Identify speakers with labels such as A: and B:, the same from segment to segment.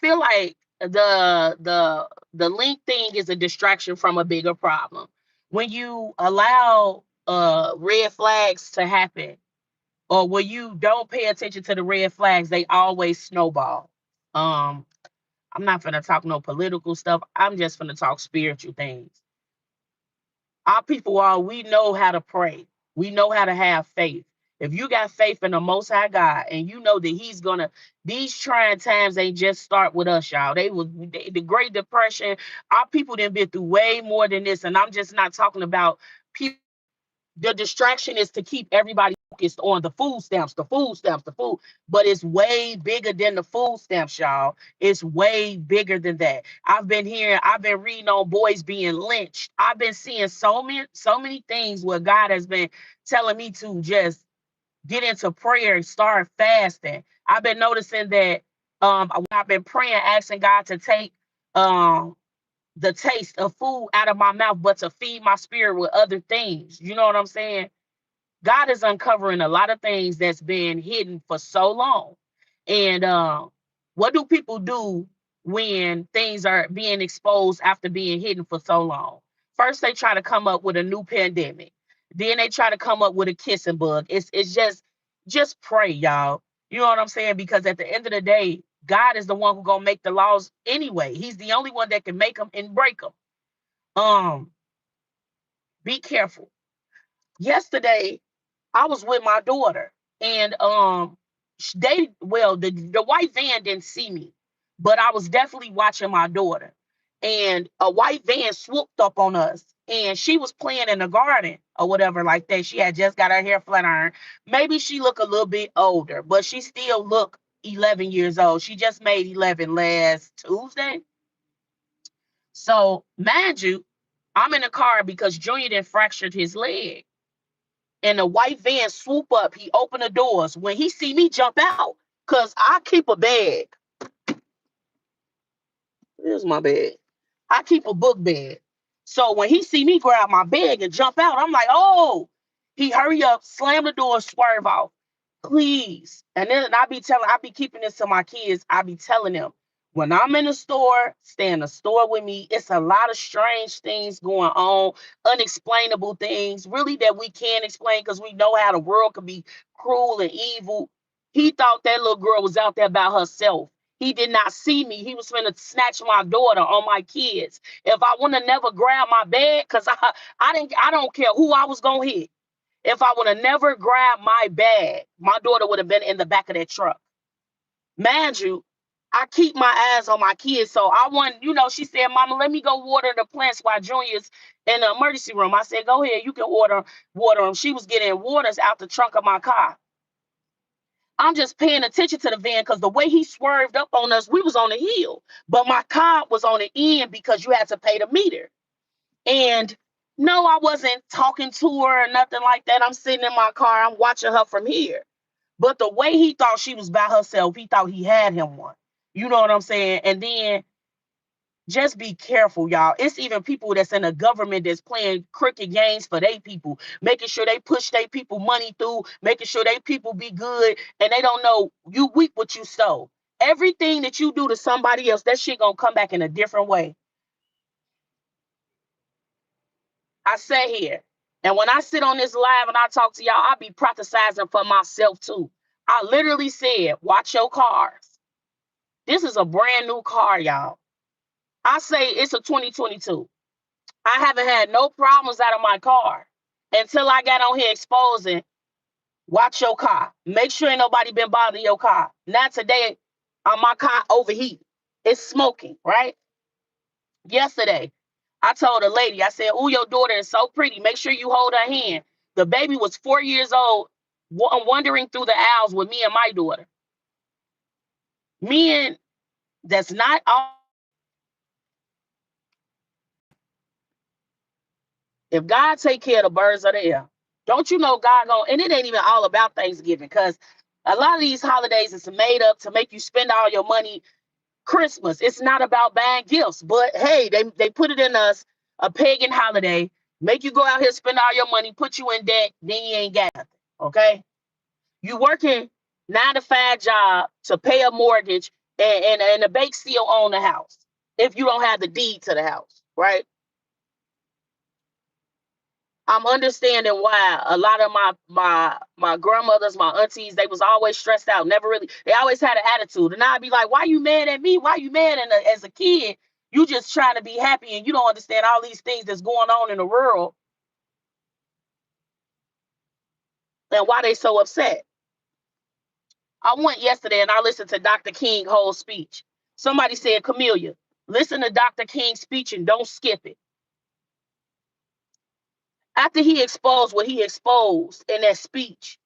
A: feel like the link thing is a distraction from a bigger problem. When you allow red flags to happen, or when you don't pay attention to the red flags, they always snowball. Um, I'm not gonna talk no political stuff. I'm just gonna talk spiritual things. Our people are, we know how to pray. We know how to have faith. If you got faith in the Most High God and you know that He's gonna, these trying times ain't just start with us, y'all. The Great Depression. Our people done been through way more than this, and I'm just not talking about people. The distraction is to keep everybody focused on the food stamps, the food stamps, the food. But it's way bigger than the food stamps, y'all. It's way bigger than that. I've been reading on boys being lynched. I've been seeing so many things where God has been telling me to just get into prayer and start fasting. I've been noticing that I've been praying, asking God to take um the taste of food out of my mouth, but to feed my spirit with other things. You know what I'm saying? God is uncovering a lot of things that's been hidden for so long. And what do people do when things are being exposed after being hidden for so long? First, they try to come up with a new pandemic. Then they try to come up with a kissing bug. It's just pray, y'all. You know what I'm saying? Because at the end of the day, God is the one who gonna make the laws anyway. He's the only one that can make them and break them. Um, be careful. Yesterday, I was with my daughter, and the white van didn't see me, but I was definitely watching my daughter. And a white van swooped up on us, and she was playing in the garden or whatever like that. She had just got her hair flat iron. Maybe she looked a little bit older, but she still looked 11 years old. She just made 11 last Tuesday. So, mind you, I'm in the car because Junior then fractured his leg. And the white van swoop up. He opened the doors. When he see me jump out, because I keep a bag. Here's my bag. I keep a book bag. So when he see me grab my bag and jump out, I'm like, oh, he hurry up, slam the door, swerve off. Please. And then I be keeping this to my kids. I be telling them, when I'm in the store, stay in the store with me. It's a lot of strange things going on, unexplainable things, really that we can't explain because we know how the world can be cruel and evil. He thought that little girl was out there by herself. He did not see me. He was finna snatch my daughter on my kids. If I would have never grabbed my bag, because I don't care who I was gonna hit. If I would have never grabbed my bag, my daughter would have been in the back of that truck. Mind you, I keep my eyes on my kids. So I want, she said, Mama, let me go water the plants while Junior's in the emergency room. I said, go ahead, you can water them. She was getting waters out the trunk of my car. I'm just paying attention to the van because the way he swerved up on us, we was on the hill. But my car was on the end because you had to pay the meter. And no, I wasn't talking to her or nothing like that. I'm sitting in my car. I'm watching her from here. But the way he thought she was by herself, he thought he had him one. You know what I'm saying? And then just be careful, y'all. It's even people that's in the government that's playing crooked games for their people, making sure they push their people money through, making sure they people be good, and they don't know you reap what you sow. Everything that you do to somebody else, that shit gonna come back in a different way. I sit here, and when I sit on this live and I talk to y'all, I be prophesizing for myself too. I literally said, watch your cars. This is a brand new car, y'all. I say it's a 2022. I haven't had no problems out of my car until I got on here exposing, watch your car. Make sure ain't nobody been bothering your car. Now today, my car overheat. It's smoking, right? Yesterday, I told a lady, I said, oh, your daughter is so pretty. Make sure you hold her hand. The baby was 4 years old, wandering through the aisles with me and my daughter. Men, that's not all. If God take care of the birds of the air, don't you know God gonna, and it ain't even all about Thanksgiving, because a lot of these holidays is made up to make you spend all your money. Christmas, it's not about buying gifts, but hey, they put it in us, a pagan holiday, make you go out here, spend all your money, put you in debt, then you ain't got nothing, okay? You working 9 to 5 job to pay a mortgage, and the bank still own the house if you don't have the deed to the house, right? I'm understanding why a lot of my grandmothers, my aunties, they was always stressed out. Never really, they always had an attitude. And I'd be like, "Why you mad at me? Why you mad?" And as a kid, you just trying to be happy, and you don't understand all these things that's going on in the world and why they so upset. I went yesterday and I listened to Dr. King's whole speech. Somebody said, "Camillia, listen to Dr. King's speech and don't skip it." After he exposed what he exposed in that speech,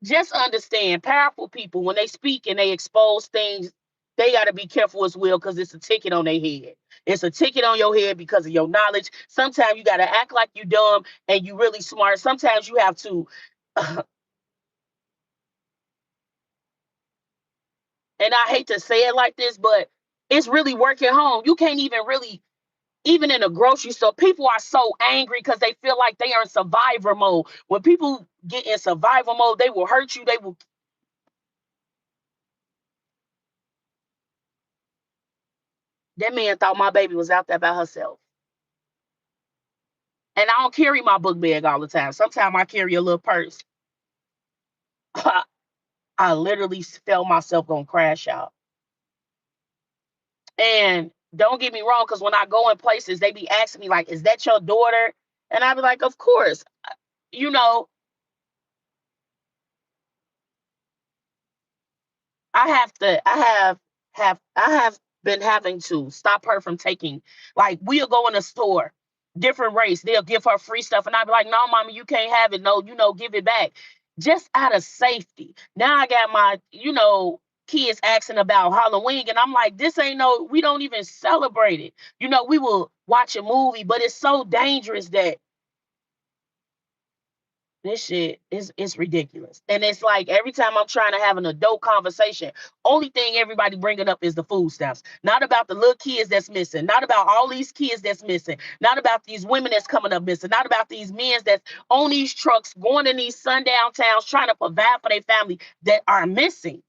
A: just understand powerful people, when they speak and they expose things, they got to be careful as well, because it's a ticket on their head. It's a ticket on your head because of your knowledge. Sometimes you got to act like you dumb and you really smart. Sometimes you have to, and I hate to say it like this, but it's really working home. You can't even really, even in a grocery store, people are so angry because they feel like they are in survivor mode. When people get in survival mode, they will hurt you. They will. That man thought my baby was out there by herself. And I don't carry my book bag all the time. Sometimes I carry a little purse. I literally felt myself gonna crash out. And don't get me wrong, because when I go in places, they be asking me like, "Is that your daughter?" And I be like, "Of course." You know, I have been having to stop her from taking, like, we'll go in a store, different race, they'll give her free stuff, and I'll be like, "No, mommy, you can't have it. No, give it back." Just out of safety. Now I got my, kids asking about Halloween, and I'm like, this ain't no, we don't even celebrate it. We will watch a movie, but it's so dangerous that this shit is, it's ridiculous. And it's like every time I'm trying to have an adult conversation, only thing everybody bringing up is the food stamps. Not about the little kids that's missing. Not about all these kids that's missing. Not about these women that's coming up missing. Not about these men that's on these trucks going in these sundown towns trying to provide for their family that are missing.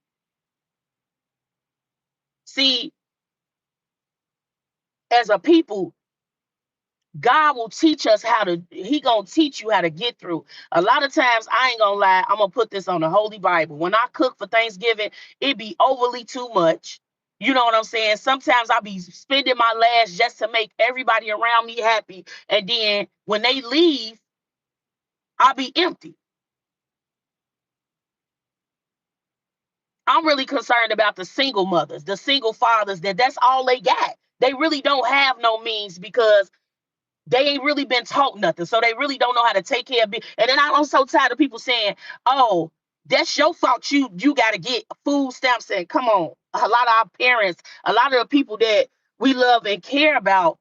A: See, as a people, God will teach us how to, he gonna teach you how to get through. A lot of times, I ain't gonna lie, I'm gonna put this on the Holy Bible. When I cook for Thanksgiving, it be overly too much. You know what I'm saying? Sometimes I be spending my last just to make everybody around me happy. And then when they leave, I'll be empty. I'm really concerned about the single mothers, the single fathers, that's all they got. They really don't have no means because they ain't really been taught nothing. So they really don't know how to take care of it. And then I'm so tired of people saying, "Oh, that's your fault. You got to get food stamps." And come on. A lot of our parents, a lot of the people that we love and care about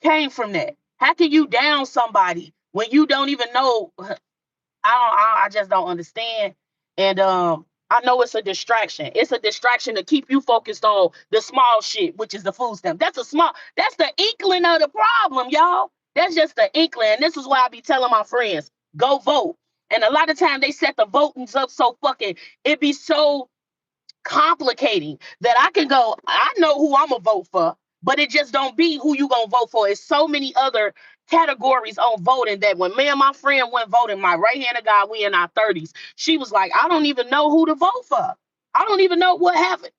A: came from that. How can you down somebody when you don't even know? I just don't understand. And I know it's a distraction. It's a distraction to keep you focused on the small shit, which is the food stamp. That's the inkling of the problem, y'all. That's just the inkling. And this is why I be telling my friends, go vote. And a lot of times they set the votings up so fucking, it be so complicating that I can go, I know who I'm gonna vote for, but it just don't be who you gonna vote for. It's so many other categories on voting that when me and my friend went voting, my right hand of God, we in our 30s, she was like, "I don't even know who to vote for. I don't even know what happened."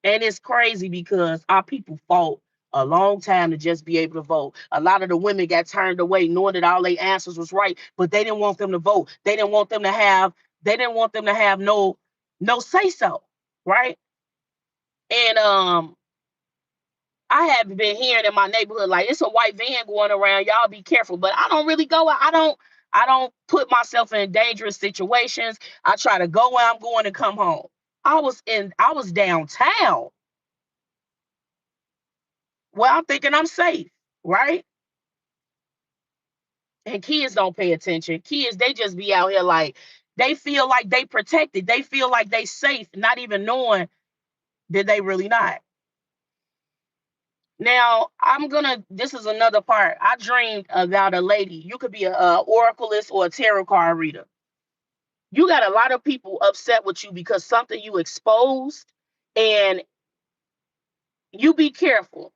A: And it's crazy because our people fought a long time to just be able to vote. A lot of the women got turned away knowing that all their answers was right, but they didn't want them to vote. They didn't want them to have no say so, right? And I have been hearing in my neighborhood like it's a white van going around. Y'all be careful. But I don't really go. I don't put myself in dangerous situations. I try to go where I'm going and come home. I was downtown. Well, I'm thinking I'm safe, right? And kids don't pay attention. Kids, they just be out here like they feel like they protected. They feel like they safe, not even knowing that they really not. Now, this is another part. I dreamed about a lady. You could be a oraculist or a tarot card reader. You got a lot of people upset with you because something you exposed, and you be careful.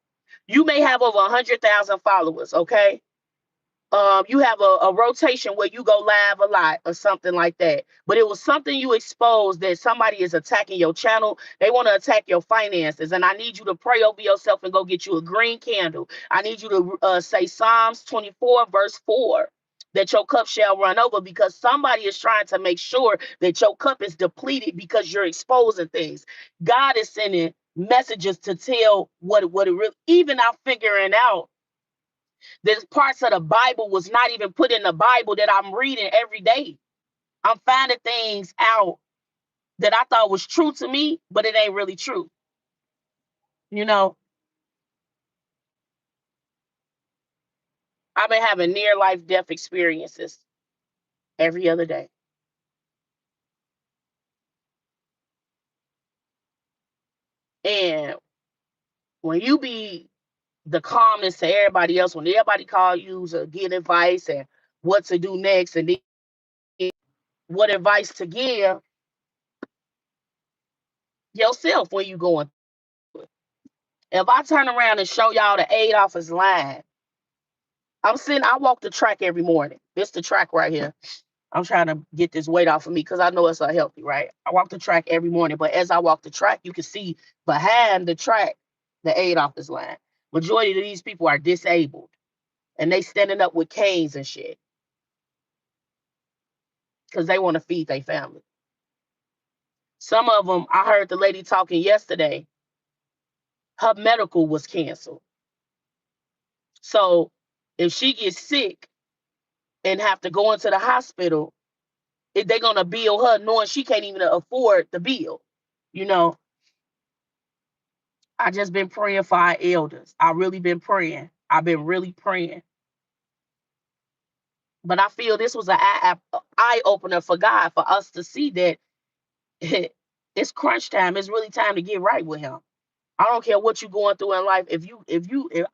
A: You may have over 100,000 followers, okay? You have a rotation where you go live a lot or something like that. But it was something you exposed that somebody is attacking your channel. They want to attack your finances. And I need you to pray over yourself and go get you a green candle. I need you to say Psalms 24, verse 4, that your cup shall run over, because somebody is trying to make sure that your cup is depleted because you're exposing things. God is sending messages to tell what it really, even out figuring out there's parts of the Bible was not even put in the Bible that I'm reading every day. I'm finding things out that I thought was true to me, but it ain't really true. You know, I've been having near life death experiences every other day. And when you be the calmness to everybody else, when everybody call you to get advice and what to do next and what advice to give yourself when you going through it. If I turn around and show y'all the aid office line, I walk the track every morning. This the track right here. I'm trying to get this weight off of me because I know it's unhealthy, right? I walk the track every morning, but as I walk the track, you can see behind the track the aid office line. Majority of these people are disabled, and they standing up with canes and shit because they want to feed their family. Some of them, I heard the lady talking yesterday, her medical was canceled. So if she gets sick and have to go into the hospital, if they're gonna bill her knowing she can't even afford the bill. You know, I just been praying for our elders. I really been praying. I've been really praying. But I feel this was an eye opener for God, for us to see that it's crunch time. It's really time to get right with Him. I don't care what you're going through in life. If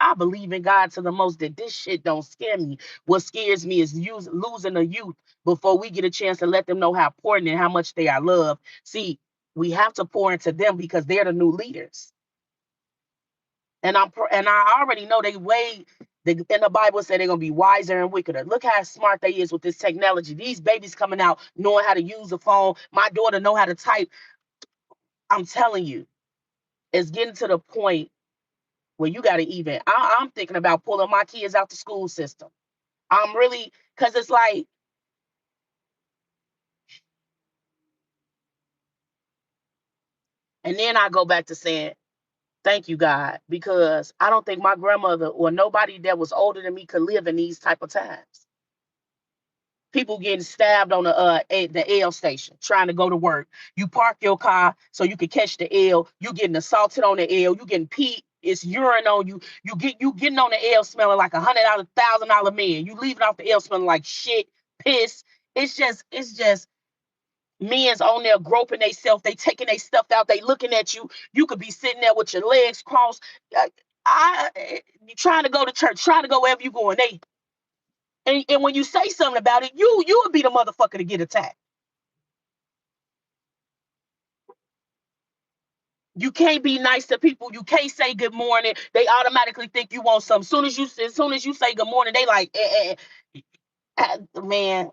A: I believe in God to the most, that this shit don't scare me. What scares me is losing the youth before we get a chance to let them know how important and how much they are loved. See, we have to pour into them because they're the new leaders. And I already know in the Bible said they're gonna be wiser and wickeder. Look how smart they is with this technology. These babies coming out knowing how to use the phone. My daughter know how to type. I'm telling you, it's getting to the point where you got to even. I'm thinking about pulling my kids out the school system. I'm really, because it's like, and then I go back to saying, thank you, God, because I don't think my grandmother or nobody that was older than me could live in these type of times. People getting stabbed on the L station trying to go to work. You park your car so you can catch the L. You getting assaulted on the L. You getting pee. It's urine on you. You getting on the L smelling like $100,000 man. You leaving off the L smelling like shit, piss. It's just men's on there groping themselves. They taking their stuff out. They looking at you. You could be sitting there with your legs crossed. You trying to go to church, trying to go wherever you going. And when you say something about it, you would be the motherfucker to get attacked. You can't be nice to people. You can't say good morning. They automatically think you want something. As soon as you say good morning, they like, man.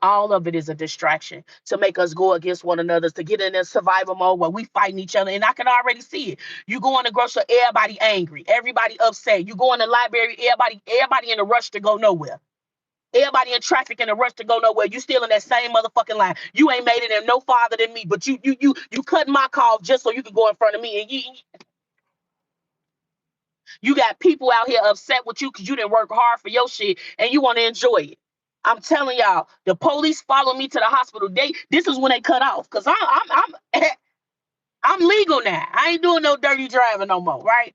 A: All of it is a distraction to make us go against one another, to get in a survival mode where we fighting each other. And I can already see it. You go in the grocery, everybody angry, everybody upset. You go in the library, everybody in a rush to go nowhere. Everybody in traffic in a rush to go nowhere. You still in that same motherfucking line. You ain't made it in no farther than me, but you cut my call just so you can go in front of me. And you got people out here upset with you because you didn't work hard for your shit and you want to enjoy it. I'm telling y'all, the police follow me to the hospital. This is when they cut off, because I'm legal now. I ain't doing no dirty driving no more, right?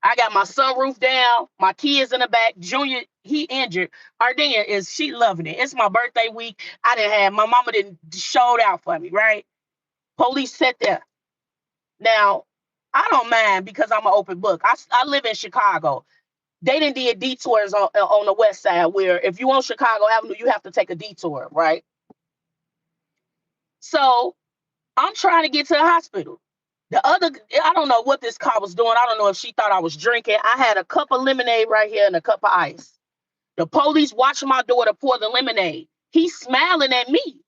A: I got my sunroof down, my kids in the back. Junior, he injured. Ardenia she loving it. It's my birthday week. I didn't have my mama didn't showed out for me, right? Police sat there. Now, I don't mind because I'm an open book. I live in Chicago. They didn't did detours on the west side where if you on Chicago Avenue, you have to take a detour, right? So I'm trying to get to the hospital. I don't know what this car was doing. I don't know if she thought I was drinking. I had a cup of lemonade right here and a cup of ice. The police watching my daughter pour the lemonade. He's smiling at me.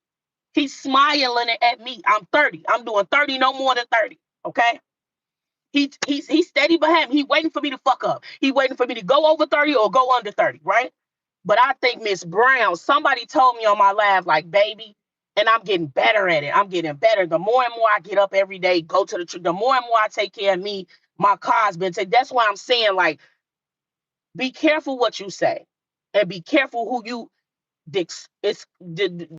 A: He's smiling at me. I'm 30. I'm doing 30, no more than 30. Okay. He's steady behind me. He waiting for me to fuck up. He waiting for me to go over 30 or go under 30, right? But I think Miss Brown, somebody told me on my live, like, baby, and I'm getting better at it. I'm getting better. The more and more I get up every day, go to the truth, the more and more I take care of me, my car's been taken. That's why I'm saying, like, be careful what you say and be careful who you it's